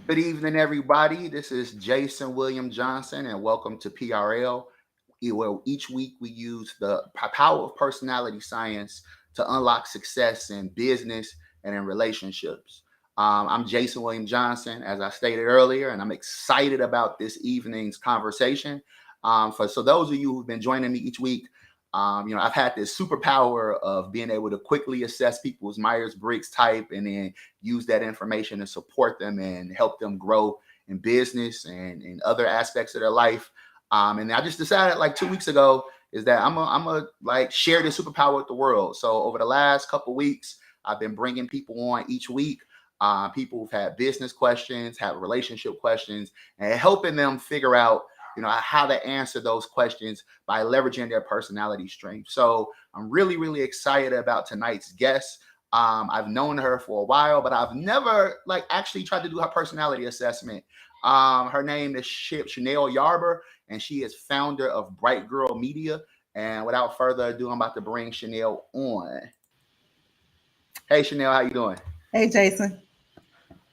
Good evening, everybody. This is Jason William Johnson, and welcome to PRL, where each week we use the power of personality science to unlock success in business and in relationships. I'm Jason William Johnson, as I stated earlier, and I'm excited about this evening's conversation. So those of you who've been joining me each week, I've had this superpower of being able to quickly assess people's Myers-Briggs type and then use that information to support them and help them grow in business and in other aspects of their life. And I just decided like 2 weeks ago is that I'm a like share this superpower with the world. So over the last couple weeks, I've been bringing people on each week. People who've had business questions, have relationship questions, and helping them figure out, how to answer those questions by leveraging their personality strength. So I'm really, really excited about tonight's guest. I've known her for a while, but I've never like actually tried to do her personality assessment. Her name is Chanel Yarber, and she is founder of Bright Girl Media. And without further ado, I'm about to bring Chanel on. Hey, Chanel, how you doing? Hey, Jason.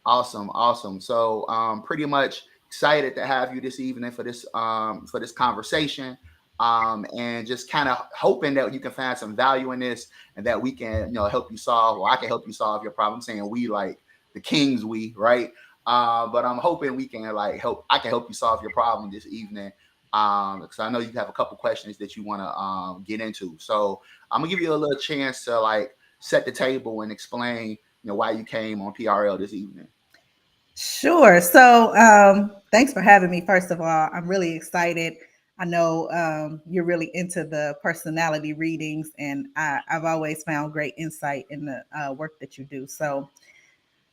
Awesome, awesome. So, pretty much excited to have you this evening for this conversation, and just kind of hoping that you can find some value in this, and that we can, help you solve, or I can help you solve your problem. I'm saying we like the kings, we right. But I'm hoping we can like help. I can help you solve your problem this evening. Because I know you have a couple questions that you want to get into. So I'm gonna give you a little chance to like set the table and explain why you came on PRL this evening. Sure. So, thanks for having me. First of all, I'm really excited. I know you're really into the personality readings, and I've always found great insight in the work that you do. So,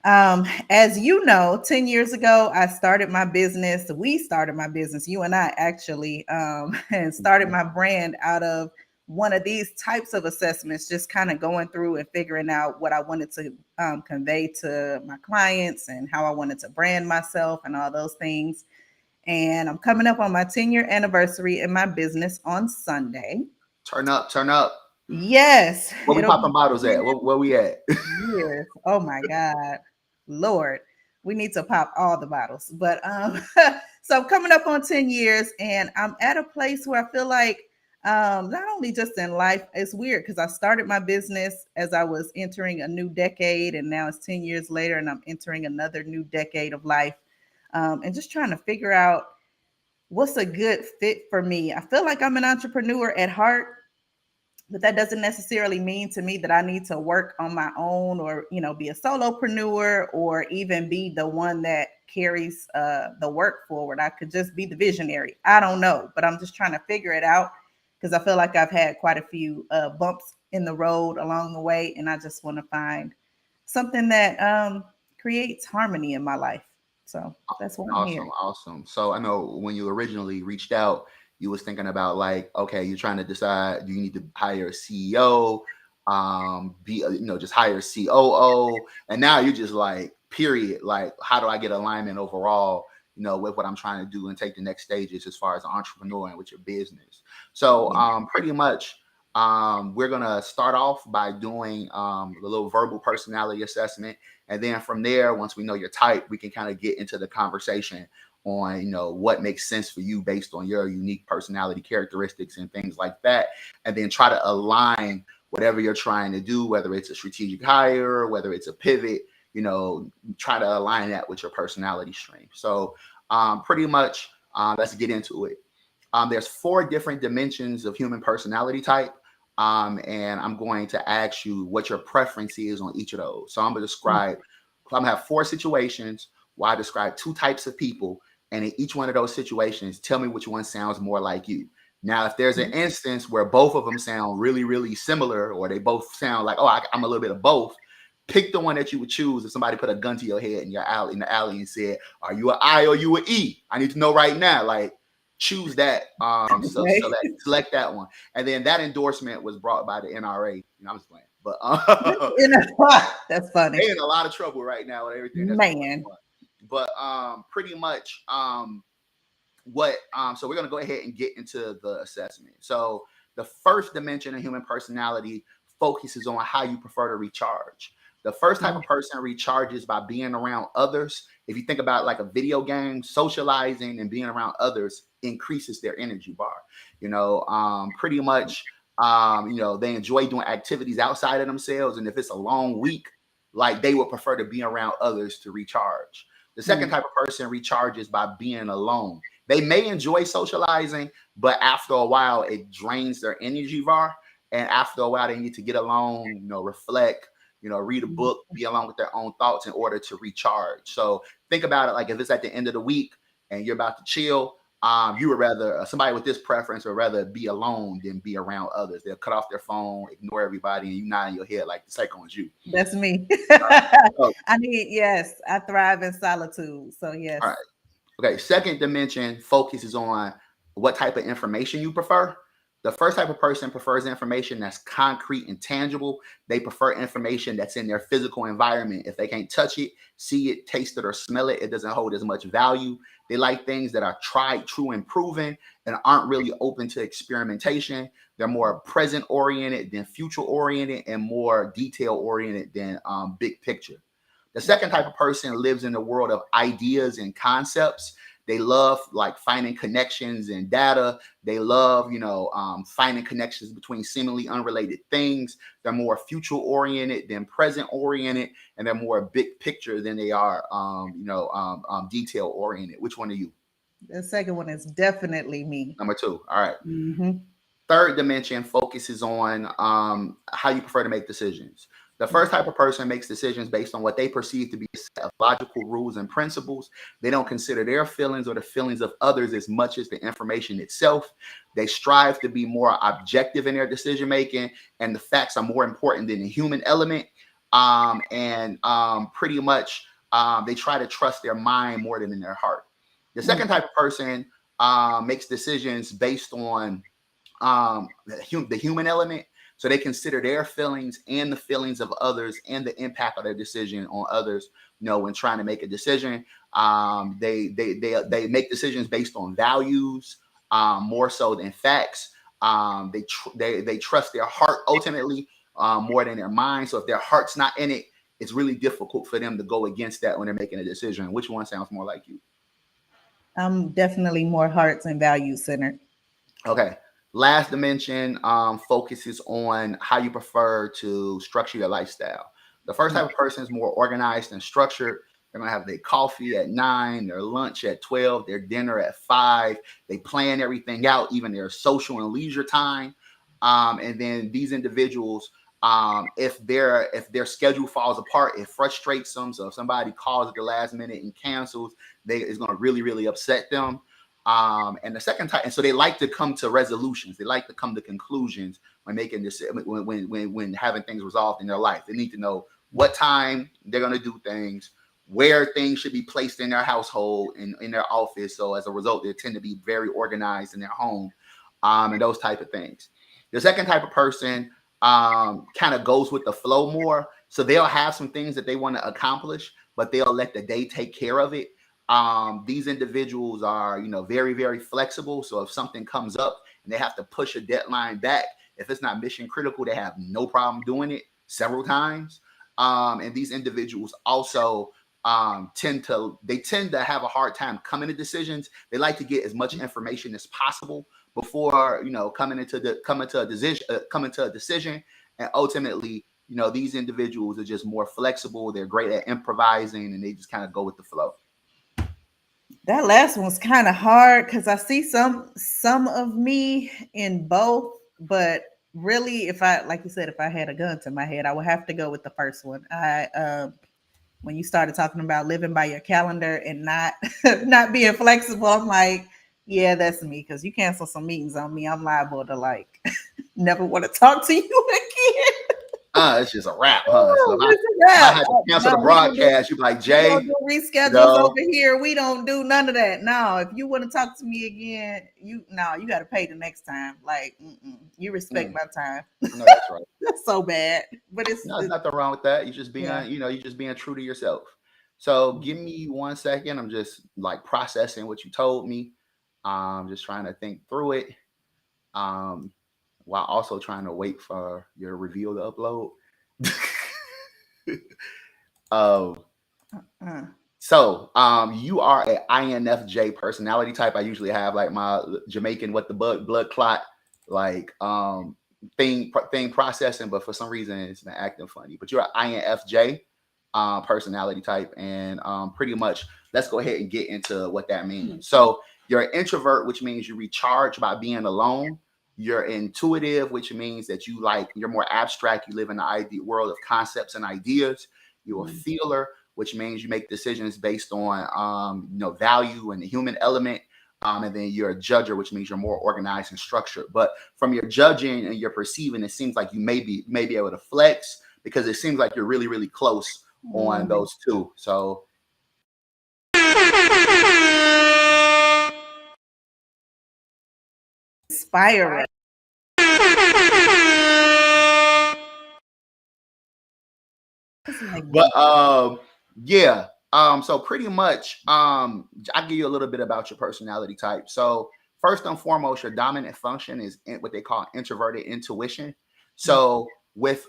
as you know, 10 years ago, I started my business. We started my business, you and I actually, and started my brand out of one of these types of assessments, just kind of going through and figuring out what I wanted to convey to my clients and how I wanted to brand myself and all those things. And I'm coming up on my 10-year anniversary in my business on Sunday. Turn up, turn up. Yes, Where we it'll be popping bottles 10 at? Where we at? years. Oh my God. Lord, we need to pop all the bottles. But so I'm coming up on 10 years and I'm at a place where I feel like not only just in life, it's weird because I started my business as I was entering a new decade, and now it's 10 years later and I'm entering another new decade of life. And just trying to figure out what's a good fit for me. I feel like I'm an entrepreneur at heart, but that doesn't necessarily mean to me that I need to work on my own, or be a solopreneur, or even be the one that carries the work forward. I could just be the visionary. I don't know, but I'm just trying to figure it out because I feel like I've had quite a few bumps in the road along the way, and I just want to find something that creates harmony in my life. So that's why I'm Awesome, here. awesome. So I know when you originally reached out, you was thinking about like, okay, you're trying to decide, do you need to hire a CEO, just hire a COO, and now you're just like, period, like, how do I get alignment overall, with what I'm trying to do and take the next stages as far as an entrepreneur and with your business. So, Yeah. pretty much, we're gonna start off by doing a little verbal personality assessment, and then from there, once we know your type, we can kind of get into the conversation on, what makes sense for you based on your unique personality characteristics and things like that. And then try to align whatever you're trying to do, whether it's a strategic hire, whether it's a pivot, try to align that with your personality strength. So pretty much, let's get into it. There's four different dimensions of human personality type. And I'm going to ask you what your preference is on each of those. So I'm gonna have four situations where I describe two types of people, and in each one of those situations, tell me which one sounds more like you. Now, if there's an instance where both of them sound really, really similar, or they both sound like, oh, I'm a little bit of both, pick the one that you would choose. If somebody put a gun to your head in the alley and said, "Are you an I or you an E?" I need to know right now. Like, choose that. So Okay. select that one, and then that endorsement was brought by the NRA. I'm just playing, but That's funny. they in a lot of trouble right now with everything that's going Man. on. But pretty much what so we're gonna go ahead and get into the assessment. So the first dimension of human personality focuses on how you prefer to recharge. The first type of person recharges by being around others. If you think about like a video game, socializing and being around others increases their energy bar. Pretty much, they enjoy doing activities outside of themselves. And if it's a long week, like they would prefer to be around others to recharge. The second type of person recharges by being alone. They may enjoy socializing, but after a while, it drains their energy bar. And after a while, they need to get alone, reflect, read a book, be alone with their own thoughts in order to recharge. So think about it like if it's at the end of the week and you're about to chill, you would rather somebody with this preference would rather be alone than be around others. They'll cut off their phone, ignore everybody, and you nod in your head like the second one's you. That's me. So, yes, I thrive in solitude. So yes. all right. Okay. Second dimension focuses on what type of information you prefer. The first type of person prefers information that's concrete and tangible. They prefer information that's in their physical environment. If they can't touch it, see it, taste it, or smell it, it doesn't hold as much value. They like things that are tried, true, and proven and aren't really open to experimentation. They're more present oriented than future oriented and more detail oriented than big picture. The second type of person lives in the world of ideas and concepts. They love like finding connections and data. They love, finding connections between seemingly unrelated things. They're more future oriented than present oriented, and they're more big picture than they are, detail oriented. Which one are you? The second one is definitely me. Number 2. All right. Third dimension focuses on how you prefer to make decisions. The first type of person makes decisions based on what they perceive to be a set of logical rules and principles. They don't consider their feelings or the feelings of others as much as the information itself. They strive to be more objective in their decision making, and the facts are more important than the human element. Pretty much, they try to trust their mind more than in their heart. The second type of person makes decisions based on the human element. So they consider their feelings and the feelings of others and the impact of their decision on others. When trying to make a decision, they make decisions based on values more so than facts. They trust their heart ultimately more than their mind. So if their heart's not in it, it's really difficult for them to go against that when they're making a decision. Which one sounds more like you? I'm definitely more hearts and values centered. Okay. Last dimension focuses on how you prefer to structure your lifestyle. The first type of person is more organized and structured. They're going to have their coffee at 9, their lunch at 12, their dinner at 5. They plan everything out, even their social and leisure time. And then these individuals, if their schedule falls apart, it frustrates them. So if somebody calls at the last minute and cancels, it's going to really, really upset them. And the second type, and so they like to come to resolutions. They like to come to conclusions when making this, when having things resolved in their life. They need to know what time they're going to do things, where things should be placed in their household and in their office. So as a result, they tend to be very organized in their home, and those type of things. The second type of person kind of goes with the flow more. So they'll have some things that they want to accomplish, but they'll let the day take care of it. These individuals are, very, very flexible. So if something comes up and they have to push a deadline back, if it's not mission critical, they have no problem doing it several times. And these individuals also tend to have a hard time coming to decisions. They like to get as much information as possible before, coming to a decision. And ultimately, these individuals are just more flexible. They're great at improvising, and they just kind of go with the flow. That last one's kind of hard because I see some of me in both, but really, if I, like you said, if I had a gun to my head, I would have to go with the first one. When you started talking about living by your calendar and not not being flexible, I'm like, yeah, that's me. Because you cancel some meetings on me, I'm liable to never want to talk to you again. It's just a wrap, huh? So if I had to cancel the broadcast, you'd be like, Jay, we don't do reschedules over here. We don't do none of that. No, if you want to talk to me again, you got to pay the next time. You respect my time. No, that's right. That's so bad, but there's nothing wrong with that. You're just being, you're just being true to yourself. So give me 1 second. I'm just processing what you told me. Just trying to think through it. While also trying to wait for your reveal to upload. um, Uh, you are a INFJ personality type. I usually have like my Jamaican what the blood clot like thing processing, but for some reason it's been acting funny. But you're an INFJ personality type, and pretty much let's go ahead and get into what that means. So you're an introvert, which means you recharge by being alone. You're intuitive, which means that you're more abstract. You live in the idea world of concepts and ideas. You're a feeler, which means you make decisions based on value and the human element. And then you're a judger, which means you're more organized and structured. But from your judging and your perceiving, it seems like you may be able to flex because it seems like you're really, really close on those two. So Inspire. But yeah. So pretty much, I'll give you a little bit about your personality type. So first and foremost, your dominant function is what they call introverted intuition. So with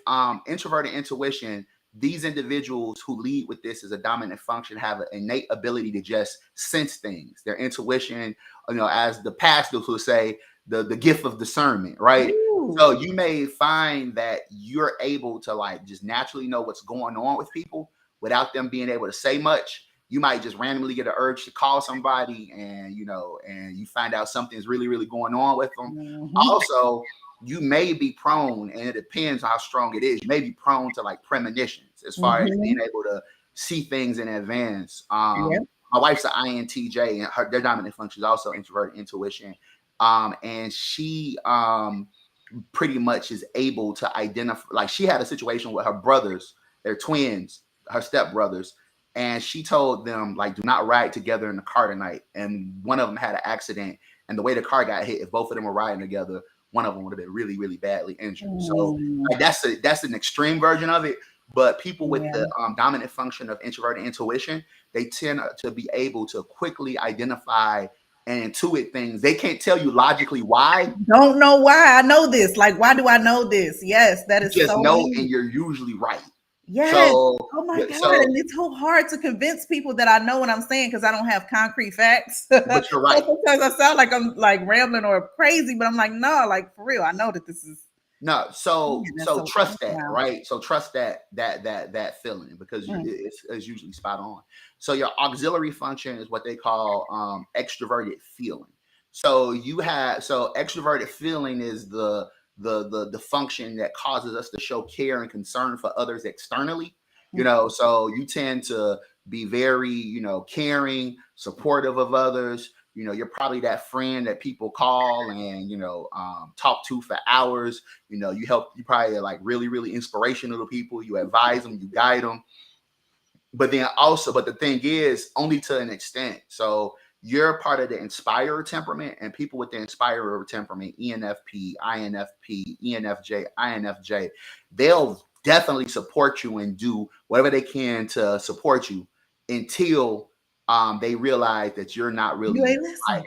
introverted intuition, these individuals who lead with this as a dominant function have an innate ability to just sense things. Their intuition, as the pastors will say, the gift of discernment, right? Ooh. So you may find that you're able to like just naturally know what's going on with people without them being able to say much. You might just randomly get an urge to call somebody, and you find out something's really, really going on with them. Also, you may be prone, and it depends on how strong it is. You may be prone to like premonitions as far as being able to see things in advance. My wife's an INTJ, and their dominant function is also introverted intuition. And she pretty much is able to identify. Like she had a situation with her brothers, they're twins, her stepbrothers, and she told them like, do not ride together in the car tonight. And one of them had an accident, and the way the car got hit, if both of them were riding together, one of them would have been really, really badly injured. So like, that's an extreme version of it. But people with the dominant function of introverted intuition, they tend to be able to quickly identify and intuit things. They can't tell you logically why. Don't know why I know this. Like, why do I know this? Yes, that is just so know, neat. and you're usually right. Yes. So, oh my God. And it's so hard to convince people that I know what I'm saying because I don't have concrete facts. But you're right. Sometimes I sound like I'm like rambling or crazy, but I'm like, no, like for real, I know that this is no. So trust that, wow. right? So trust that feeling because it's usually spot on. So your auxiliary function is what they call extroverted feeling. So extroverted feeling is the function that causes us to show care and concern for others externally. So you tend to be very, caring, supportive of others. You're probably that friend that people call and, talk to for hours. You probably are like really, really inspirational to people. You advise them, you guide them. But the thing is only to an extent. So you're part of the inspirer temperament, and people with the inspirer temperament, ENFP, INFP, ENFJ, INFJ, they'll definitely support you and do whatever they can to support you until they realize that you're not really right.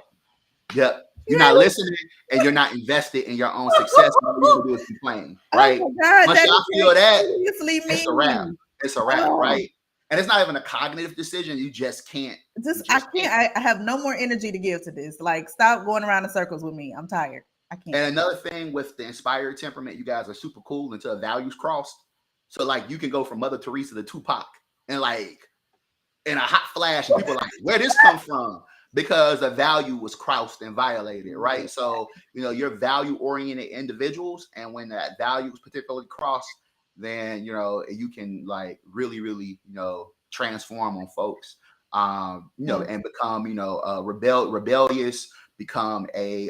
Yep. You're not listening, and you're not invested in your own success. All you do is complain, right? Oh my God, once y'all feel that, it's a wrap. It's a wrap, Oh. right? And it's not even a cognitive decision. You just can't. I can't. I have no more energy to give to this. Like, stop going around in circles with me. I'm tired. I can't. And another thing with the inspired temperament, you guys are super cool until values cross. So like you can go from Mother Teresa to Tupac and like in a hot flash, and people are like, where this come from? Because the value was crossed and violated, right? So, you're value-oriented individuals, and when that value is particularly crossed, then, you can like really, really, transform on folks, and become, rebellious, become a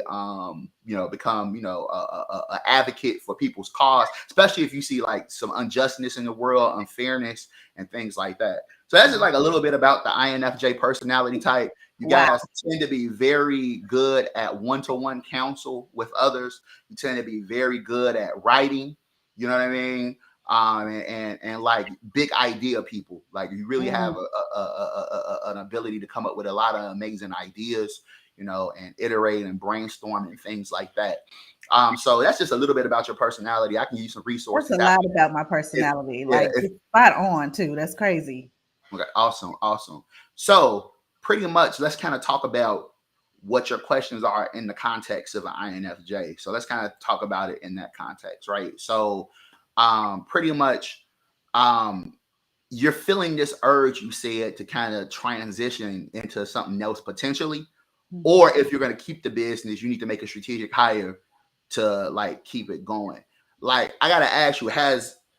advocate for people's cause, especially if you see like some unjustness in the world, unfairness, and things like that. So that's just like a little bit about the INFJ personality type. You guys tend to be very good at one-to-one counsel with others. You tend to be very good at writing. You know what I mean? And like big idea people. Like you really have an ability to come up with a lot of amazing ideas. and iterate and brainstorm and things like that. So that's just a little bit about your personality. I can use some That's resources. a lot about my personality. Yeah, Like it's spot on too. That's crazy. okay, awesome. So pretty much, let's kind of talk about what your questions are in the context of an INFJ. So let's kind of talk about it in that context, right? So pretty much, you're feeling this urge, you said, to kind of transition into something else potentially. Or if you're going to keep the business, you need to make a strategic hire to like keep it going. Like, I got to ask you,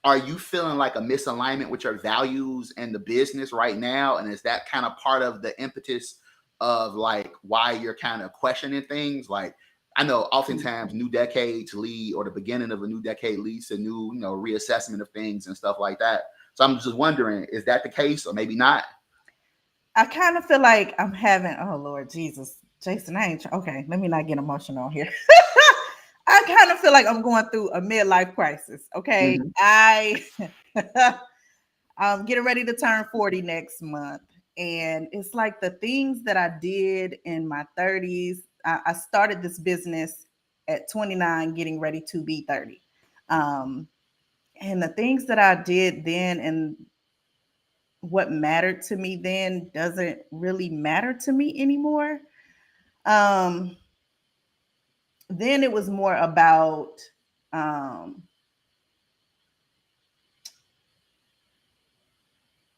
are you feeling like a misalignment with your values and the business right now? And is that kind of part of the impetus of like why you're kind of questioning things? Like, I know oftentimes new decades lead, or the beginning of a new decade leads to new, reassessment of things and stuff like that. So I'm just wondering, is that the case or maybe not? I kind of feel like I'm having, oh Lord Jesus, Jason, okay, let me not get emotional here. I kind of feel like I'm going through a midlife crisis. Okay. I'm getting ready to turn 40 next month. And it's like the things that I did in my 30s. I started this business at 29, getting ready to be 30. And the things that I did then and what mattered to me then doesn't really matter to me anymore. Then it was more about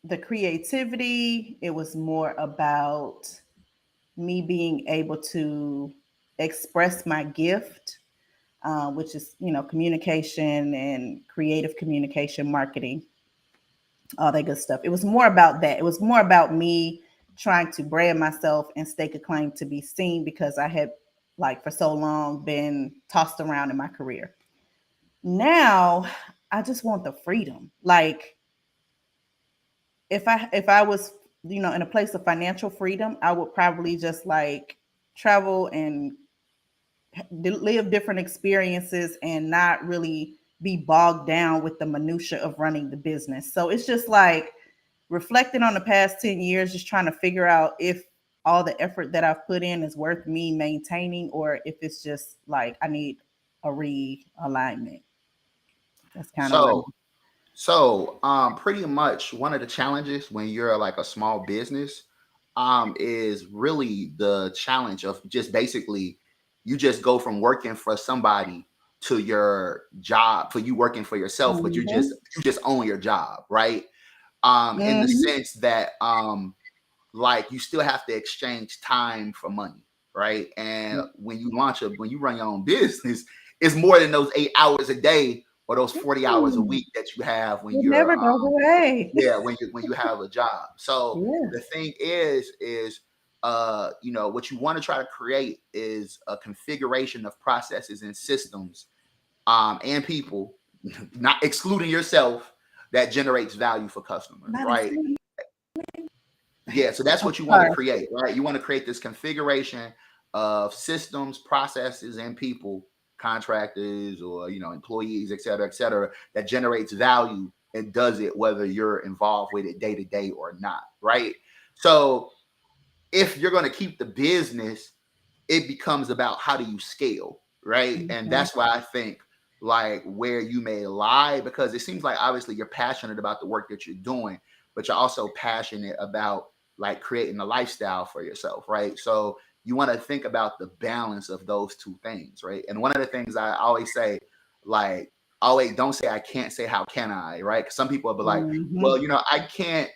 the creativity. It was more about me being able to express my gift, which is, communication and creative communication, marketing, all that good stuff. It was more about that. It was more about me trying to brand myself and stake a claim to be seen, because I had, like, for so long been tossed around in my career. Now I just want the freedom. Like, if I was, in a place of financial freedom, I would probably just like travel and live different experiences and not really be bogged down with the minutia of running the business. So it's just like reflecting on the past 10 years, just trying to figure out if all the effort that I've put in is worth me maintaining, or if it's just like I need a realignment. That's kind of what. So, pretty much one of the challenges when you're like a small business, is really the challenge of just basically you just go from working for somebody to your job, for you working for yourself, but you just own your job, right? In the Mhm. sense that like you still have to exchange time for money, right? And when you run your own business, it's more than those 8 hours a day or those 40 hours a Mm. week that you have when It you're never goes away. yeah, when you have a job. So Yeah. the thing is what you want to try to create is a configuration of processes and systems, and people, not excluding yourself, that generates value for customers, Not right? excluding. Yeah, so that's I'm what you want to sorry. create, right? You want to create this configuration of systems, processes, and people, contractors or employees, et cetera, that generates value and does it whether you're involved with it day to day or not, right? So if you're going to keep the business, it becomes about how do you scale, right? And Mhm. that's why I think like where you may lie, because it seems like obviously you're passionate about the work that you're doing, but you're also passionate about like creating a lifestyle for yourself, right? So you want to think about the balance of those two things, right? And one of the things I always say, like, always don't say I can't, say how can I, right? Because some people will be like, well, Mhm. I can't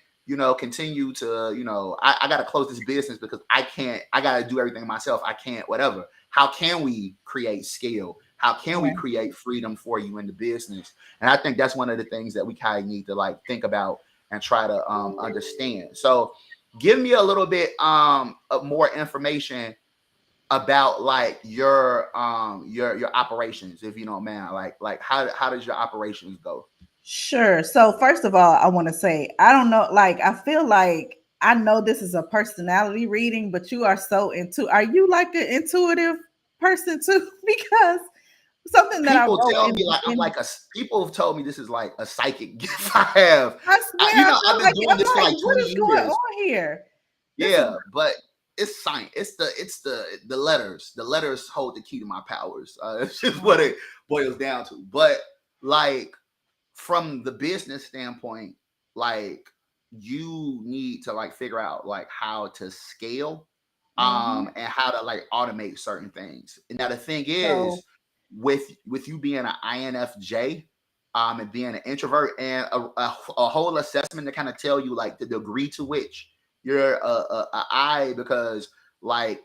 continue to, I got to close this business because I got to do everything myself. I can't, whatever. How can we create scale? How can we Yeah. create freedom for you in the business? And I think that's one of the things that we kind of need to like think about and try to understand. So give me a little bit of more information about like your operations, if you don't mind. Like how does your operations go? Sure. So first of all, I want to say I don't know. Like I feel like I know this is a personality reading, but you are so into. Are you like an intuitive person too? Because something that I People wrote tell me like I'm in like people have told me this is like a psychic gift I have. I swear I I've feel been like doing I'm this for like, like what 20 is going years. on here? This is Yeah, but it's science. It's the letters. The letters hold the key to my powers. It's just what it boils down to. But like from the business standpoint, like you need to like figure out like how to scale and how to like automate certain things. And now the thing So is with you being an INFJ and being an introvert and a whole assessment to kind of tell you like the degree to which you're a I, because like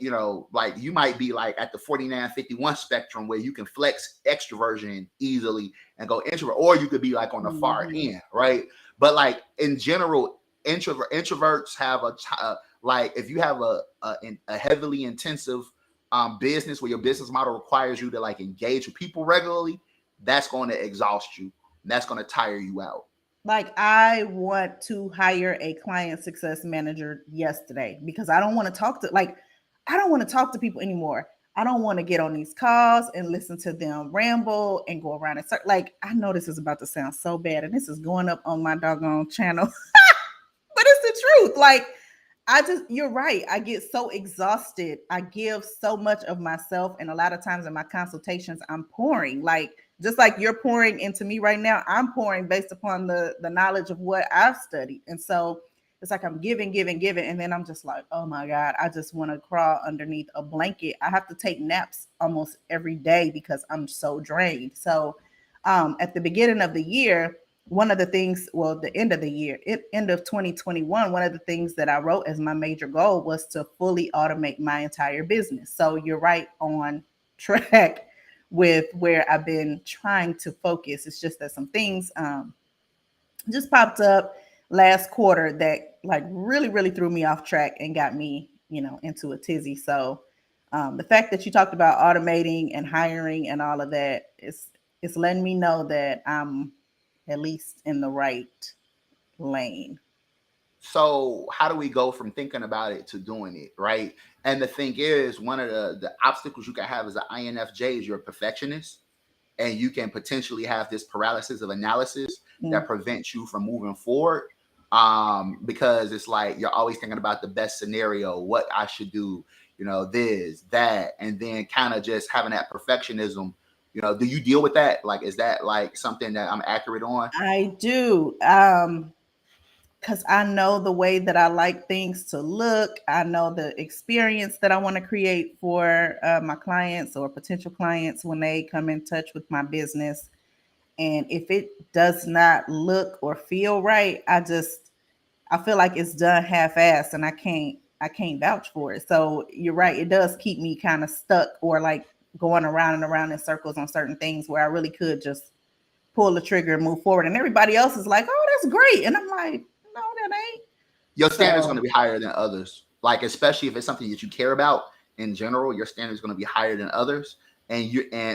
like you might be like at the 49-51 spectrum where you can flex extroversion easily and go introvert, or you could be like on the far end, right? But like in general, introverts have like if you have a heavily intensive business where your business model requires you to like engage with people regularly, that's going to exhaust you. And that's going to tire you out. like I want to hire a client success manager yesterday because I don't want to talk to I don't want to talk to people anymore. I don't want to get on these calls and listen to them ramble and go around and like I know this is about to sound so bad and this is going up on my doggone channel. But it's the truth. Like you're right. I get so exhausted. I give so much of myself. And a lot of times in my consultations, I'm pouring like, just like you're pouring into me right now, I'm pouring based upon the knowledge of what I've studied. And so it's like I'm giving, giving, giving. And then I'm just like, oh my God, I just want to crawl underneath a blanket. I have to take naps almost every day because I'm so drained. So at the beginning of the year, one of the things, well, the end of the year, end of 2021, one of the things that I wrote as my major goal was to fully automate my entire business. So you're right on track with where I've been trying to focus. It's just that some things just popped up last quarter that like really, really threw me off track and got me, into a tizzy. So the fact that you talked about automating and hiring and all of that is it's letting me know that I'm at least in the right lane. So how do we go from thinking about it to doing it, right? And the thing is, one of the obstacles you can have as an INFJ is you're a perfectionist, and you can potentially have this paralysis of analysis that prevents you from moving forward. Because it's like you're always thinking about the best scenario, what I should do, this, that, and then kind of just having that perfectionism. Do you deal with that? Like, is that like something that I'm accurate on? I do. Because I know the way that I like things to look. I know the experience that I want to create for my clients or potential clients when they come in touch with my business. And if it does not look or feel right, I feel like it's done half-assed and I can't vouch for it. So you're right, it does keep me kind of stuck or like going around and around in circles on certain things where I really could just pull the trigger and move forward. And everybody else is like, "Oh, that's great." And I'm like, "No, that ain't." Your standard's going So to be higher than others. Like, especially if it's something that you care about in general, your standard's going to be higher than others. And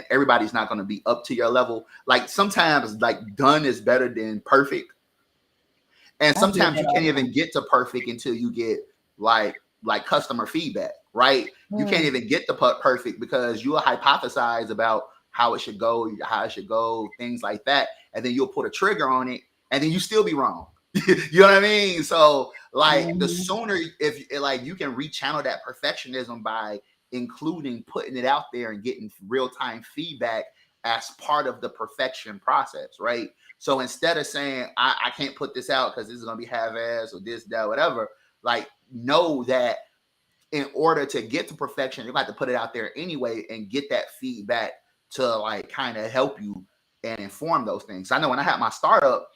everybody's not going to be up to your level. Like sometimes like done is better than perfect. And I get sometimes that you all can't the even time. get to perfect until you get like customer feedback, right? You can't Mm, even get to perfect because you'll hypothesize about how it should go, things like that, and then you'll put a trigger on it, and then you still be wrong. You know what I mean? So like the mhm. sooner if like you can rechannel that perfectionism by including putting it out there and getting real-time feedback as part of the perfection process, right? So instead of saying I can't put this out because this is gonna be half-ass or this, that, whatever, like know that in order to get to perfection, you got to put it out there anyway and get that feedback to like kind of help you and inform those things. I know when I had my startup,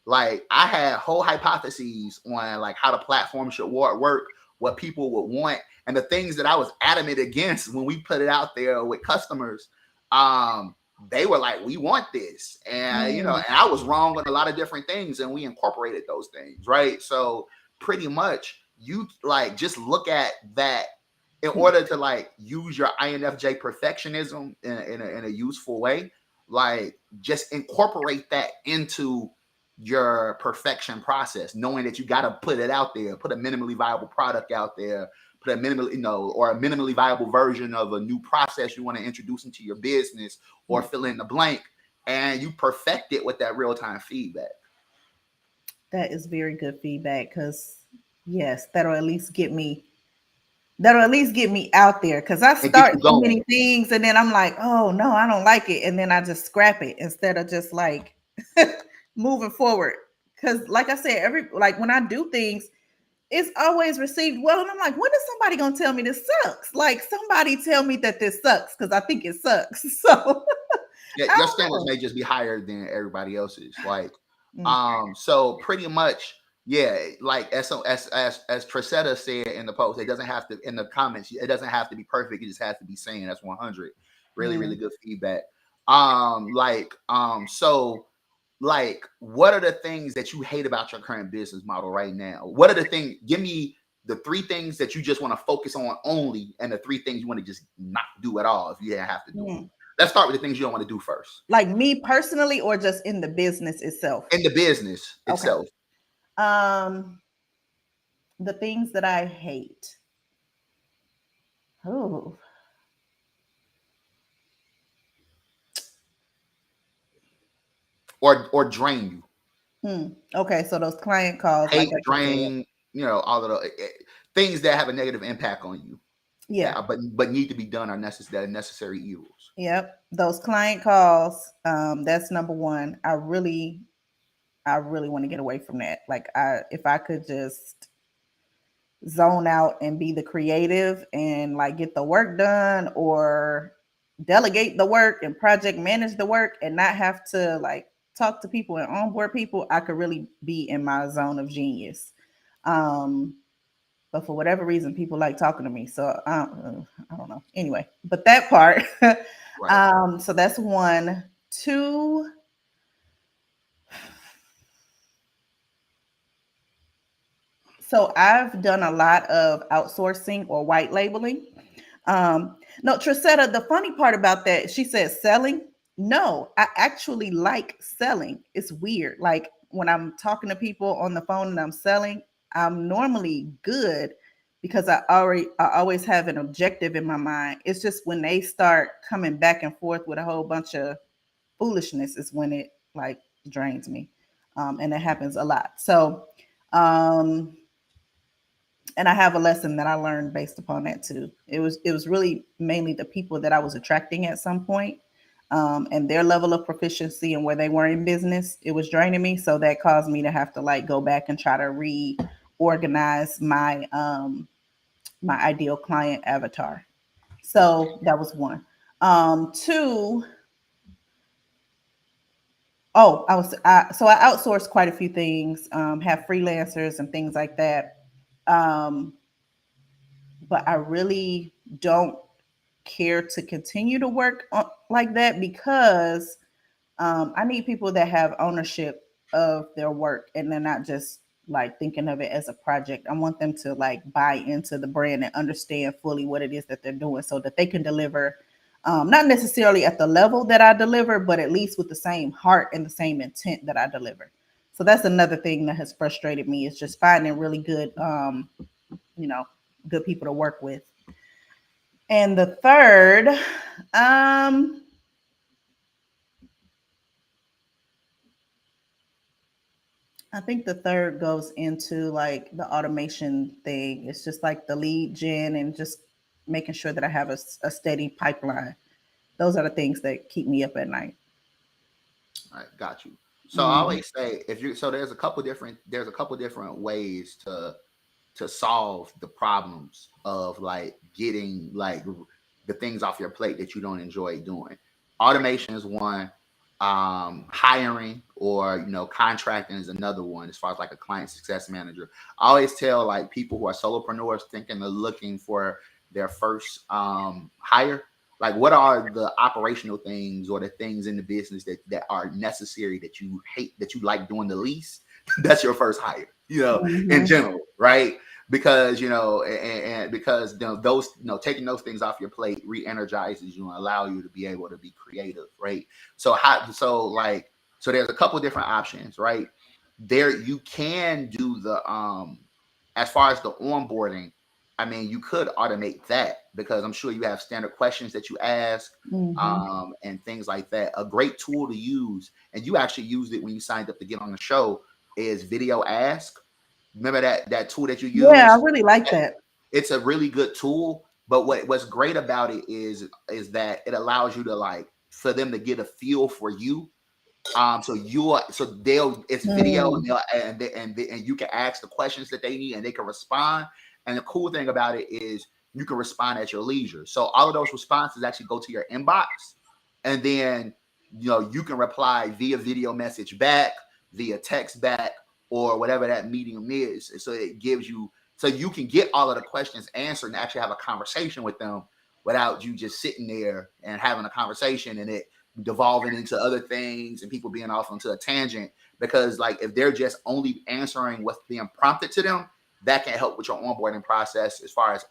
like I had whole hypotheses on like how the platform should work, what people would want, and the things that I was adamant against when we put it out there with customers. Um, they were like, "We want this," and Mm, and I was wrong on a lot of different things, and we incorporated those things, right? So pretty much, you like just look at that in order to like use your INFJ perfectionism in a useful way. Like just incorporate that into your perfection process, knowing that you got to put it out there, put a minimally viable product out there, put a minimally, or a minimally viable version of a new process you want to introduce into your business or fill in the blank, and you perfect it with that real-time feedback. that is very good feedback because yes, that'll at least get me that'll at least get me out there, because I and get start you so many going. things and then I'm like, oh no, I don't like it, and then I just scrap it instead of just like moving forward. Because like I said, every like when I do things, it's always received well, and I'm like, when is somebody gonna tell me this sucks? Like somebody tell me that this sucks because I think it sucks. So Yeah, I your don't standards know. may just be higher than everybody else's. Like, Mm, so pretty much, yeah. Like as Tresetta said in the post, it doesn't have to in the comments. It doesn't have to be perfect. It just has to be sane. That's 100. Really, really mm, good feedback. So like, what are the things that you hate about your current business model right now? What are the things? Give me the three things that you just want to focus on only, and the three things you want to just not do at all if you didn't have to do them. mm. Let's start with the things you don't want to do first. Like me personally, or just in the business itself? In the business Okay. itself. Um, the things that I hate. Oh, Or drain you. okay. So those client calls, like Hate, I just said. drain, all of the things that have a negative impact on you. Yeah. But need to be done are necessary evils. Yep. Those client calls. That's number one. I really want to get away from that. Like if I could just zone out and be the creative and like get the work done, or delegate the work and project manage the work and not have to like talk to people and onboard people, I could really be in my zone of genius. Um, but for whatever reason, people like talking to me. So I don't know. Anyway, but that part. Right. So that's one. Two. So I've done a lot of outsourcing or white labeling. No, Trisetta, the funny part about that, she said selling. No, I actually like selling. It's weird. Like when I'm talking to people on the phone and I'm selling, I'm normally good because I always have an objective in my mind. It's just when they start coming back and forth with a whole bunch of foolishness is when it like drains me. And it happens a lot. So um and I have a lesson that I learned based upon that too. It was really mainly the people that I was attracting at some point, and their level of proficiency and where they were in business. It was draining me, so that caused me to have to like go back and try to reorganize my ideal client avatar. So that was one. Two. Oh, so I outsourced quite a few things. Have freelancers and things like that. Um, but I really don't care to continue to work like that because I need people that have ownership of their work and they're not just like thinking of it as a project. I want them to like buy into the brand and understand fully what it is that they're doing so that they can deliver, not necessarily at the level that I deliver, but at least with the same heart and the same intent that I deliver. So that's another thing that has frustrated me is just finding really good, you know, good people to work with. And the third, um, I think the third goes into like the automation thing. It's just like the lead gen and just making sure that I have a steady pipeline. Those are the things that keep me up at night. All right, got you. So I Mhm. always say if you so there's a couple different ways to solve the problems of like getting like the things off your plate that you don't enjoy doing. Automation is one. Hiring or contracting is another one. As far as like a client success manager, I always tell like people who are solopreneurs thinking they're looking for their first hire, like what are the operational things or the things in the business that are necessary that you hate, that you like doing the least. That's your first hire, in Mhm. general, right? Because and because those taking those things off your plate re-energizes you and allow you to be able to be creative, right? So there's a couple different options, right? There you can do the as far as the onboarding. I mean, you could automate that because I'm sure you have standard questions that you ask, Mhm. and things like that. A great tool to use, and you actually used it when you signed up to get on the show, is Video Ask. Remember that tool that you Yeah, I use? really like that. it's a really good tool. But what's great about it is that it allows you to like for them to get a feel for you. So they'll it's video and Mm. they'll and you can ask the questions that they need and they can respond. And the cool thing about it is you can respond at your leisure. So all of those responses actually go to your inbox, and then you can reply via video message back, via text back, or whatever that medium is. And so it gives you so you can get all of the questions answered and actually have a conversation with them without you just sitting there and having a conversation and it devolving into other things and people being off onto a tangent. Because like if they're just only answering what's being prompted to them, that can help with your onboarding process as far as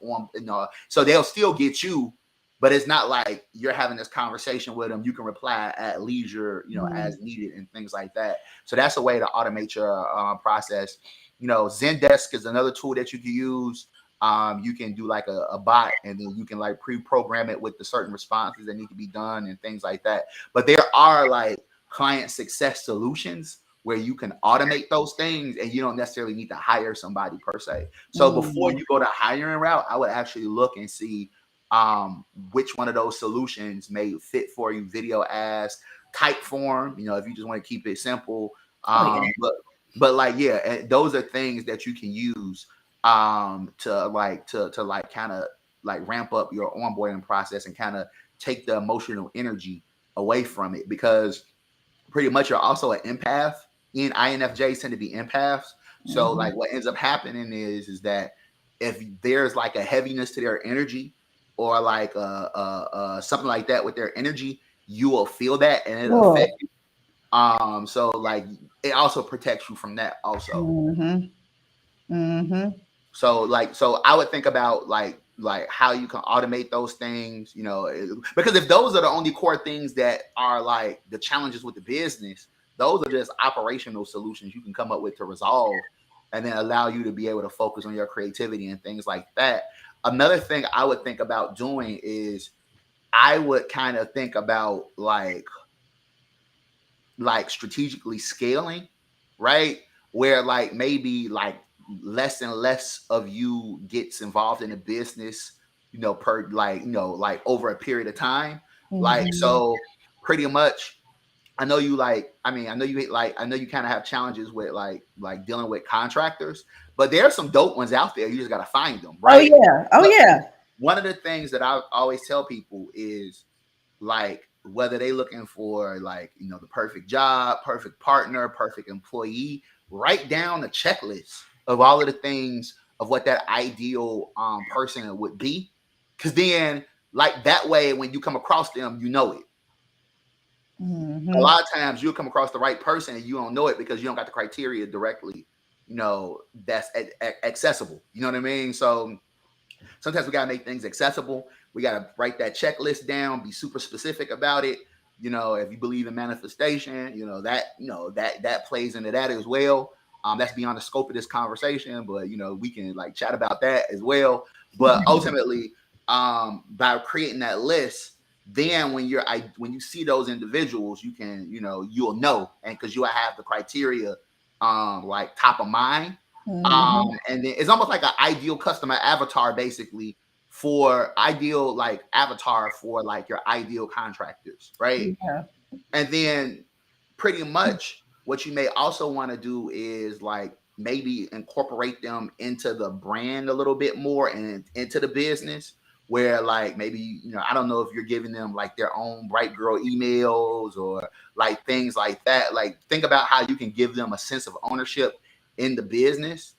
so they'll still get you, but it's not like you're having this conversation with them. You can reply at leisure, as needed and things like that. So that's a way to automate your process. Zendesk is another tool that you can use. You can do like a bot, and then you can like pre-program it with the certain responses that need to be done and things like that. But there are like client success solutions where you can automate those things and you don't necessarily need to hire somebody per se. So before you go to hiring route, I would actually look and see which one of those solutions may fit for you. Video ask, Typeform, if you just want to keep it simple. But like, yeah, those are things that you can use to kind of like ramp up your onboarding process and kind of take the emotional energy away from it, because pretty much you're also an empath. INFJs tend to be empaths. So like what ends up happening is that if there's like a heaviness to their energy or like something like that with their energy, you will feel that and it'll affect you. So like it also protects you from that also. So I would think about like how you can automate those things, because if those are the only core things that are like the challenges with the business, those are just operational solutions you can come up with to resolve and then allow you to be able to focus on your creativity and things like that. Another thing I would think about doing is I would kind of think about like strategically scaling, right? Where like maybe like less and less of you gets involved in the business, per like over a period of time. Like, so pretty much I know you I know you kind of have challenges with like dealing with contractors, but there are some dope ones out there. You just got to find them, right? One of the things that I always tell people is like whether they looking for like the perfect job, perfect partner, perfect employee, write down a checklist of all of the things of what that ideal person would be, because then like that way when you come across them you know it. A lot of times you'll come across the right person and you don't know it because you don't got the criteria directly that's accessible, you know what I mean? So sometimes we got to make things accessible. We got to write that checklist down, be super specific about it. If you believe in manifestation, that plays into that as well. That's beyond the scope of this conversation, but we can like chat about that as well. But ultimately, by creating that list, then when you see those individuals, you can you'll know, and because you'll have the criteria like top of mind. And then it's almost like an ideal customer avatar, basically, for ideal like avatar for like your ideal contractors, right? And then pretty much what you may also want to do is like maybe incorporate them into the brand a little bit more and into the business, where like maybe I don't know if you're giving them like their own Bright Girl emails or like things like that. Like think about how you can give them a sense of ownership in the business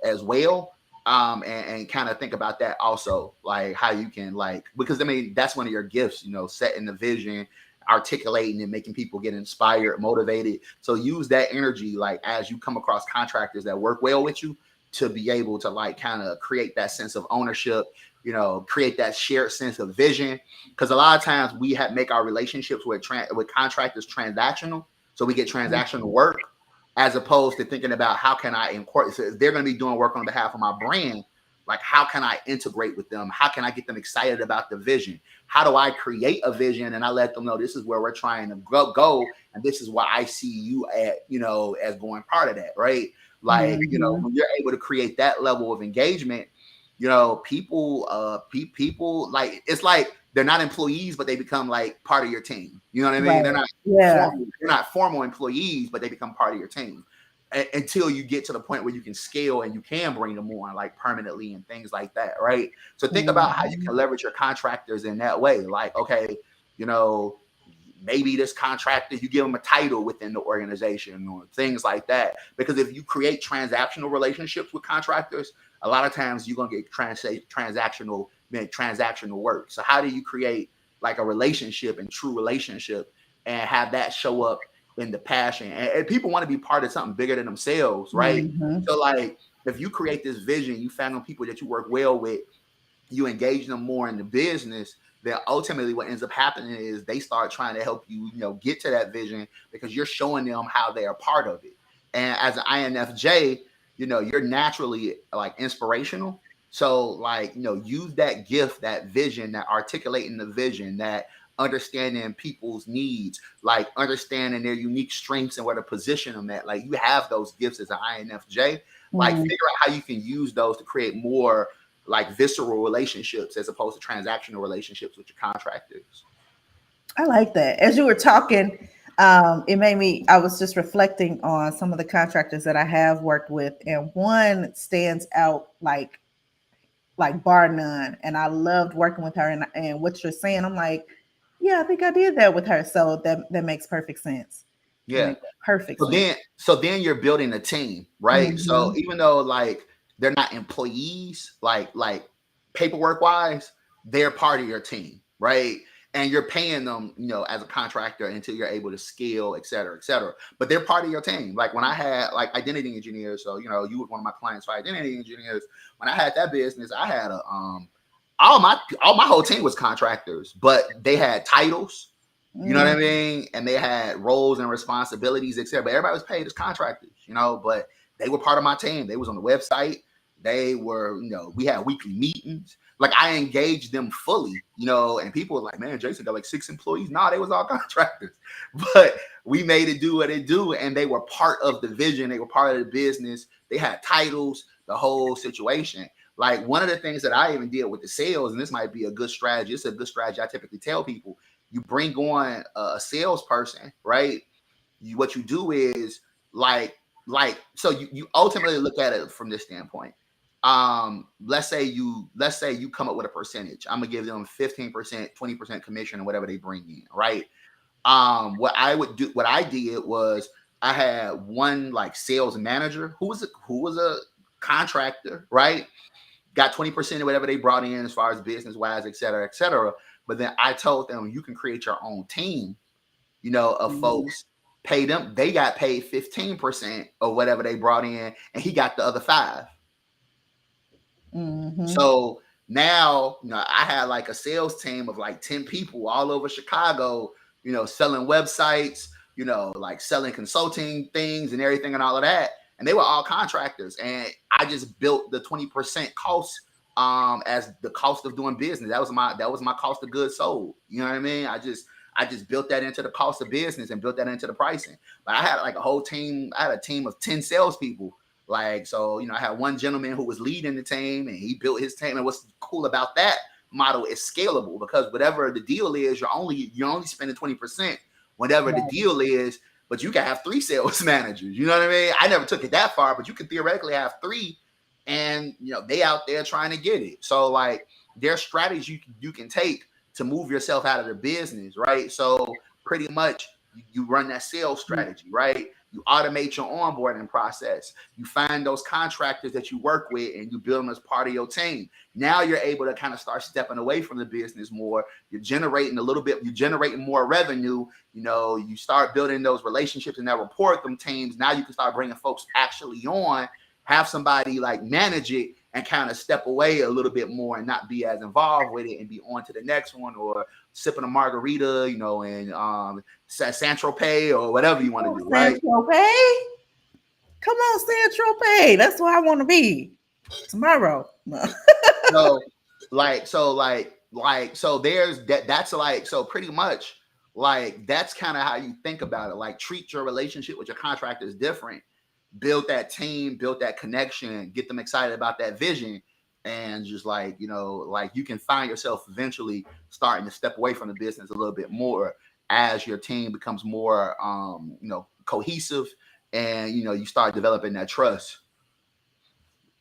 as well. And kind of think about that also, like how you can like, because I mean that's one of your gifts, setting the vision, articulating and making people get inspired, motivated. So use that energy like as you come across contractors that work well with you to be able to like kind of create that sense of ownership, create that shared sense of vision. Because a lot of times we make our relationships with contractors transactional, so we get transactional work, as opposed to thinking about how can I incorporate. So if they're going to be doing work on behalf of my brand, like how can I integrate with them? How can I get them excited about the vision? How do I create a vision and I let them know this is where we're trying to go and this is why I see you at, as going part of that, right? Like, when you're able to create that level of engagement, you know, people like, it's like they're not employees, but they become like part of your team. You know what I mean? Right. Yeah. They're not formal employees, but they become part of your team until you get to the point where you can scale and you can bring them on like permanently and things like that, right? So think about how you Mhm. can leverage your contractors in that way. Like, okay, you know, maybe this contractor, you give them a title within the organization or things like that. Because if you create transactional relationships with contractors, a lot of times you're gonna get transactional work. So how do you create like a relationship and true relationship and have that show up in the passion? And people want to be part of something bigger than themselves, right? Mhm. So like if you create this vision, you find them people that you work well with, you engage them more in the business, then ultimately what ends up happening is they start trying to help you, you know, get to that vision because you're showing them how they are part of it. And as an INFJ, you know, you're naturally like inspirational. So like, you know, use that gift, that vision, that articulating the vision, that understanding people's needs, like understanding their unique strengths and where to position them at. Like you have those gifts as an INFJ. Like Mm. figure out how you can use those to create more like visceral relationships as opposed to transactional relationships with your contractors. I like that. As you were talking, it made me, I was just reflecting on some of the contractors that I have worked with, and one stands out like bar none. And I loved working with her. And what you're saying, I'm like, yeah, I think I did that with her. So that makes perfect sense. That Yeah. makes perfect sense. So then you're building a team, right? So Hmm. even though like they're not employees, like paperwork wise, they're part of your team, right? And you're paying them, you know, as a contractor until you're able to scale, et cetera, et cetera. But they're part of your team. Like when I had like identity engineers, so you know, you were one of my clients for identity engineers. When I had that business, I had a all my whole team was contractors, but they had titles, you know what I Mm. mean? And they had roles and responsibilities, etc. But everybody was paid as contractors, you know, but they were part of my team. They was on the website. They were, you know, we had weekly meetings. Like I engaged them fully, you know, and people were like, man, Jason got like 6 employees. Nah, they was all contractors. But we made it do what it do. And they were part of the vision. They were part of the business. They had titles, the whole situation. Like one of the things that I even did with the sales, and this might be a good strategy. It's a good strategy I typically tell people. You bring on a salesperson, right? What you do is so you ultimately look at it from this standpoint. Let's say you come up with a percentage. I'm gonna give them 15%, 20% commission or whatever they bring in, right? What I did was I had one like sales manager who was a contractor, right? Got 20% of whatever they brought in as far as business wise, et cetera, et cetera. But then I told them you can create your own team, you know, of folks, pay them, they got paid 15% of whatever they brought in, and he got the other 5. Mm-hmm. So now, you know, I had like a sales team of like 10 people all over Chicago, you know, selling websites, you know, like selling consulting things and everything and all of that. And they were all contractors. And I just built the 20% cost as the cost of doing business. That was my cost of goods sold. You know what I mean? I just built that into the cost of business and built that into the pricing. But I had like a whole team, I had a team of 10 salespeople, like, so, you know, I had one gentleman who was leading the team and he built his team. And what's cool about that model is scalable because whatever the deal is, you're only spending 20%, whatever the Right. deal is, but you can have 3 sales managers. You know what I mean? I never took it that far, but you could theoretically have 3 and you know, they out there trying to get it. So like there's strategies you can take to move yourself out of the business, right? So pretty much you run that sales strategy, right? You automate your onboarding process. You find those contractors that you work with and you build them as part of your team. Now you're able to kind of start stepping away from the business more. You're generating you're generating more revenue. You know, you start building those relationships and that rapport with them teams. Now you can start bringing folks actually on, have somebody like manage it and kind of step away a little bit more and not be as involved with it and be on to the next one or sipping a margarita, you know, and San Tropez or whatever you want to do, San right? Tropez. Come on, San Tropez. That's where I want to be tomorrow. No. So so there's that's like so pretty much like that's kind of how you think about it. Like treat your relationship with your contractors different. Build that team, build that connection, get them excited about that vision. and just like, like you can find yourself eventually starting to step away from the business a little bit more as your team becomes more cohesive, and you start developing that trust.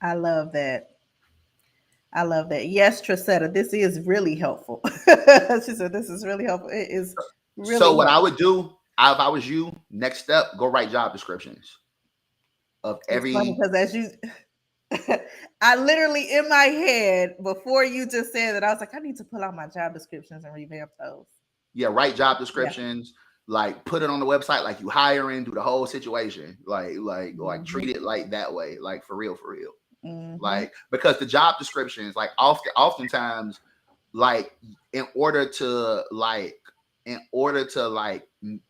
I love that. I love that. Yes, Trisetta, this is really helpful. She said this is really helpful. It is So really what I helpful. would do if I was you, next step, go write job descriptions of It's funny every. because as you I literally in my head before you just said that, I was like, I need to pull out my job descriptions and revamp those. Yeah, write job Yeah. descriptions, like put it on the website, like you hiring, do the whole situation, like Hmm. treat it like that way, like for real, for real. Hmm. Like, because the job descriptions, like oftentimes, like in order to like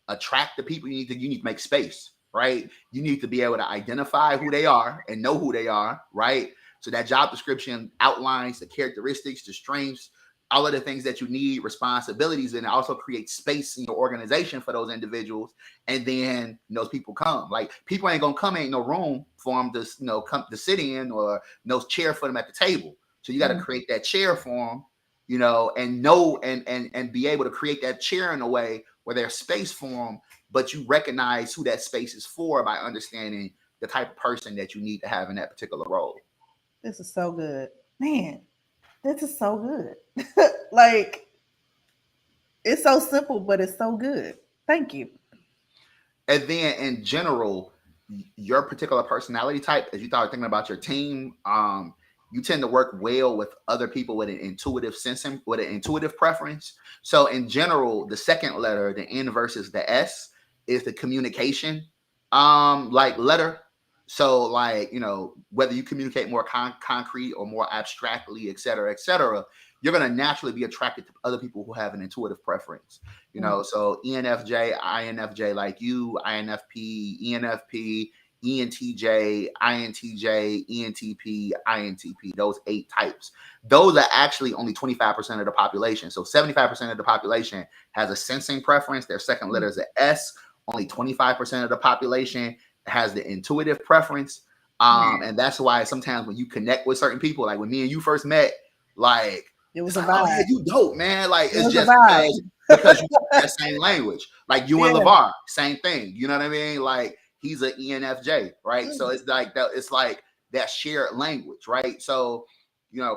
attract the people, you need to make space, right? You need to be able to identify who they are and know who they are, right? So that job description outlines the characteristics, the strengths, all of the things that you need, responsibilities, and it also creates space in your organization for those individuals. And then those people come. Like, people ain't gonna come, ain't no room for them to come to sit in, or no chair for them at the table. So you got to create that chair for them, and know and be able to create that chair in a way where there's space for them, but you recognize who that space is for by understanding the type of person that you need to have in that particular role. This is so good. Man, this is so good. Like, it's so simple, but it's so good. Thank you. And then in general, your particular personality type, as you start thinking about your team, you tend to work well with other people with an intuitive sensing, with an intuitive preference. So in general, the second letter, the N versus the S, is the communication like letter. So, like, whether you communicate more concrete or more abstractly, et cetera, you're going to naturally be attracted to other people who have an intuitive preference. So ENFJ, INFJ, like you, INFP, ENFP, ENTJ, INTJ, ENTP, INTP, those 8 types. Those are actually only 25% of the population. So 75% of the population has a sensing preference. Their second letter is an S. Only 25% of the population has the intuitive preference. And that's why sometimes when you connect with certain people, like when me and you first met, like, It it's was a like, oh yeah, vibe. you dope, man. Like, It it's was a just vibe. because you speak that same language. Like you and Yeah. LeVar, same thing. You know what I mean? Like, he's an ENFJ, right? So it's like that. It's like that shared language, right? So,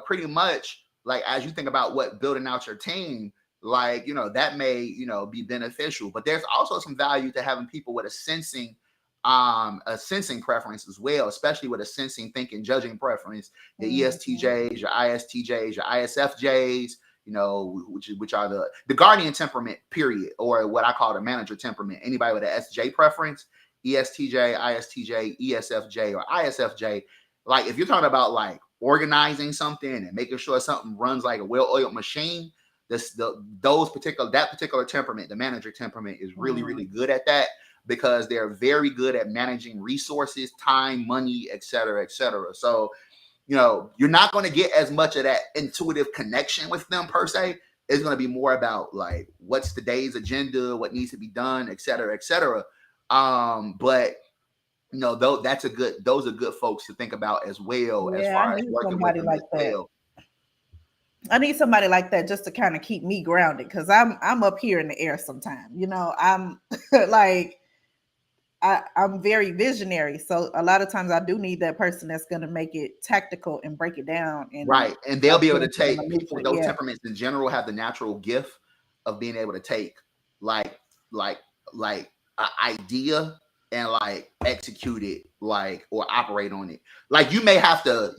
pretty much, like, as you think about what building out your team, like, that may be beneficial. But there's also some value to having people with a sensing preference as well, especially with a sensing, thinking, judging preference. The ESTJs, your ISTJs, your ISFJs, which are the guardian temperament, period, or what I call the manager temperament. Anybody with an SJ preference, ESTJ, ISTJ, ESFJ, or ISFJ. Like, if you're talking about like organizing something and making sure something runs like a well-oiled machine, that particular temperament, the manager temperament, is really, really good at that, because they're very good at managing resources, time, money, et cetera, et cetera. So, you're not going to get as much of that intuitive connection with them per se. It's going to be more about like, what's the day's agenda, what needs to be done, et cetera, et cetera. But though those are good folks to think about as well, as Yeah, I far as need working with somebody them like as that. well. I need somebody like that just to kind of keep me grounded, because I'm up here in the air sometimes. I'm like, I'm very visionary. So a lot of times I do need that person that's going to make it tactical and break it down and Right. And they'll be able get to into the take, people minutia. with those Yeah. temperaments in general have the natural gift of being able to take like like like an idea and like execute it, like, or operate on it. Like, you may have to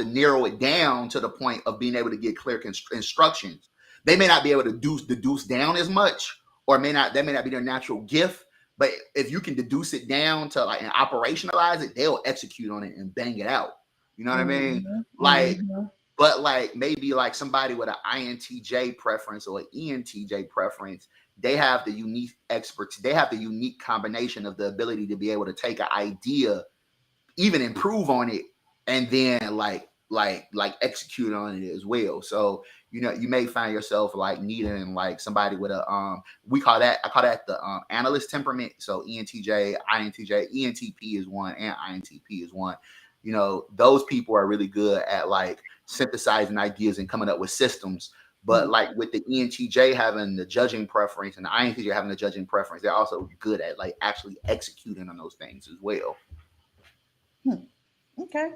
narrow it down to the point of being able to get clear instructions. They may not be able to deduce down as much, or that may not be their natural gift. But if you can deduce it down to like and operationalize it, they'll execute on it and bang it out. You know what I mean? Hmm. Like, Hmm. but like maybe like somebody with an INTJ preference or an ENTJ preference, they have the unique expertise. They have the unique combination of the ability to be able to take an idea, even improve on it, and then like execute on it as well. So you may find yourself like needing like somebody with a I call that the analyst temperament. So ENTJ, INTJ, ENTP is one, and INTP is one. Those people are really good at like synthesizing ideas and coming up with systems. But like with the ENTJ having the judging preference and the INTJ having the judging preference, they're also good at like actually executing on those things as well. Okay.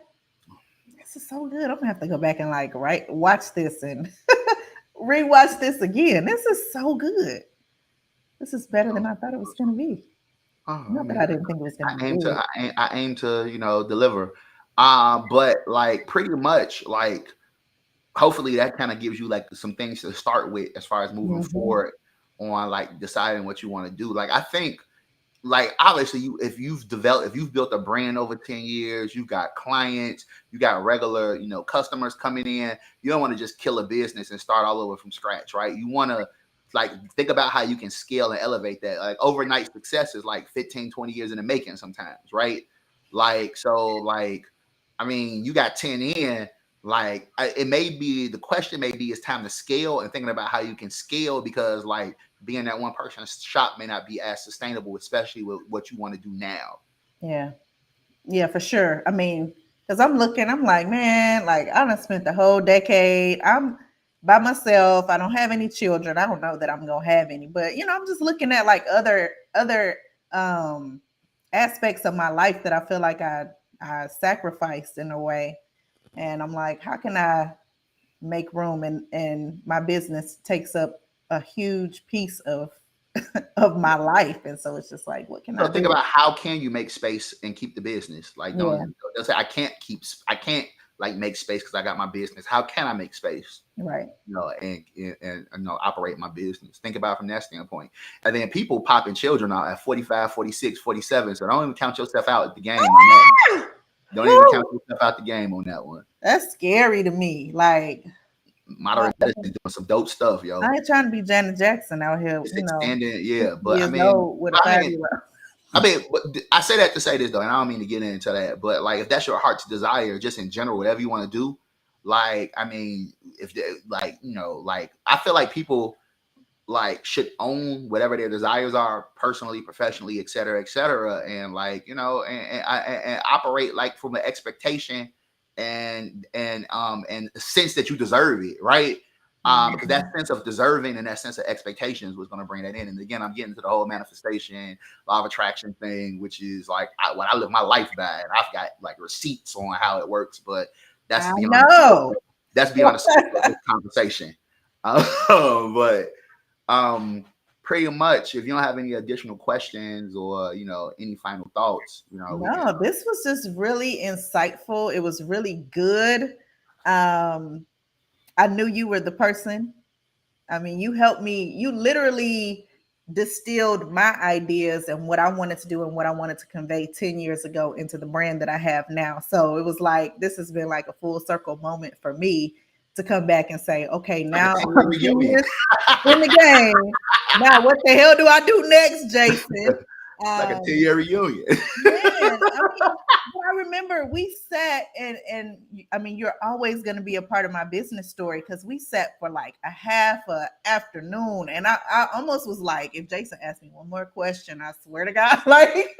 This is so good. I'm gonna have to go back and like watch this and rewatch this again. This is so good. This is better than I thought it was gonna be. Not that I didn't think it was gonna be good. I aim to deliver. But like pretty much like hopefully that kind of gives you like some things to start with as far as moving forward on like deciding what you want to do. Like I think like obviously if you've built a brand over 10 years, you've got clients, you got regular, customers coming in, you don't want to just kill a business and start all over from scratch, right? You want to like think about how you can scale and elevate that. Like overnight success is like 15, 20 years in the making sometimes, right? Like, so like, I mean, you got 10 in, like the question may be it's time to scale and thinking about how you can scale because like being that one person shop may not be as sustainable, especially with what you want to do now. Yeah, for sure. I mean, because I'm like, man, like I done spent the whole decade. I'm by myself. I don't have any children. I don't know that I'm gonna have any, but I'm just looking at like other aspects of my life that I feel like I sacrificed in a way. And I'm like, how can I make room? And my business takes up a huge piece of of my life. And so it's just like, what can I think about how can you make space and keep the business? Like don't say I can't like make space because I got my business. How can I make space? Right. And operate my business. Think about it from that standpoint. And then people popping children out at 45, 46, 47. So don't even count yourself out at the game on that. Don't even count yourself out the game on that one. That's scary to me. Like Modern medicine is doing some dope stuff, yo. I ain't trying to be Janet Jackson out here. But I mean, I say that to say this though, and I don't mean to get into that, but like if that's your heart's desire, just in general, whatever you want to do, like I mean, if they, like like I feel like people like should own whatever their desires are, personally, professionally, et cetera, and like and operate like from an expectation and sense that you deserve it, right? Because that sense of deserving and that sense of expectations was going to bring that in. And again, I'm getting to the whole manifestation, law of attraction thing, which is like what I live my life by, and I've got like receipts on how it works, but that's beyond this conversation. But pretty much, if you don't have any additional questions or any final thoughts, no, this was just really insightful. It was really good. I knew you were the person. I mean, you helped me. You literally distilled my ideas and what I wanted to do and what I wanted to convey 10 years ago into the brand that I have now. So it was like this has been like a full circle moment for me to come back and say, okay, now I'm in the game. Now, what the hell do I do next, Jason? Like a 10-year reunion. I remember we sat and I mean, you're always going to be a part of my business story because we sat for like a half an afternoon, and I almost was like, if Jason asked me one more question, I swear to God, like.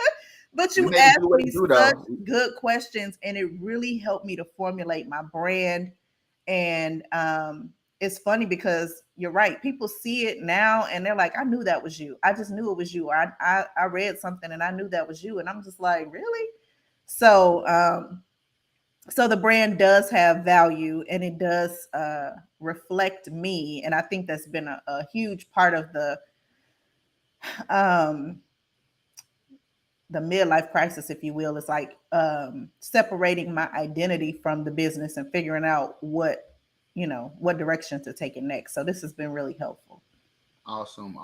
But you asked me such good questions, and it really helped me to formulate my brand. And it's funny because you're right. People see it now and they're like, I knew that was you. I just knew it was you. I read something and I knew that was you. And I'm just like, really? So so the brand does have value and it does reflect me. And I think that's been a huge part of the midlife crisis, if you will. Is like separating my identity from the business and figuring out what direction to take it next. So this has been really helpful. Awesome.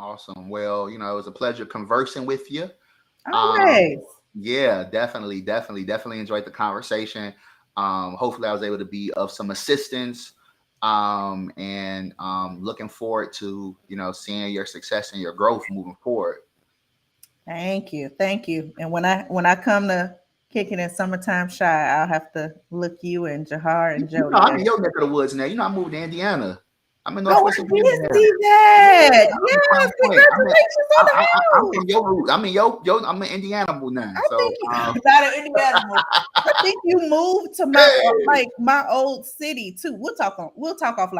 Well, it was a pleasure conversing with you. Always. Yeah, definitely enjoyed the conversation. Hopefully I was able to be of some assistance. And looking forward to, seeing your success and your growth moving forward. Thank you. And when I come to Kicking in Summertime Shy, I'll have to look you and Jahar and Jody. I'm in your neck of the woods now. I moved to Indiana. I'm in Oh, I Northwest did Indiana. see that. Yeah, I'm in Yes, Crown Point. congratulations on the I'm house. in your root. I'm in your I'm in Indiana now. I So think you not an Indiana. I think you moved to my like my old city too. We'll talk offline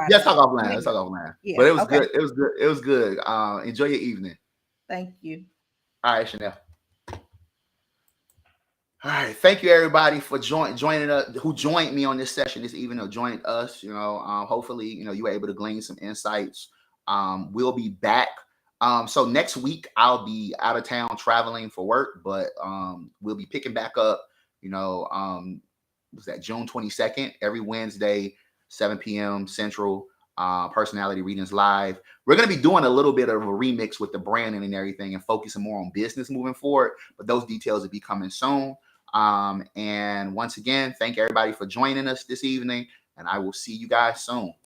let's about talk it. offline. Let's talk offline. Yeah. But it was Okay. good. It was good. It was good. Enjoy your evening. Thank you. All right, Chanel. All right, thank you everybody for joining us. Who joined me on this session this evening or joined us? Hopefully, you were able to glean some insights. We'll be back. So next week I'll be out of town traveling for work, but we'll be picking back up. Was that June 22nd? Every Wednesday, 7 p.m. Central. Personality readings live. We're going to be doing a little bit of a remix with the branding and everything, and focusing more on business moving forward. But those details will be coming soon. And once again, thank everybody for joining us this evening, and I will see you guys soon.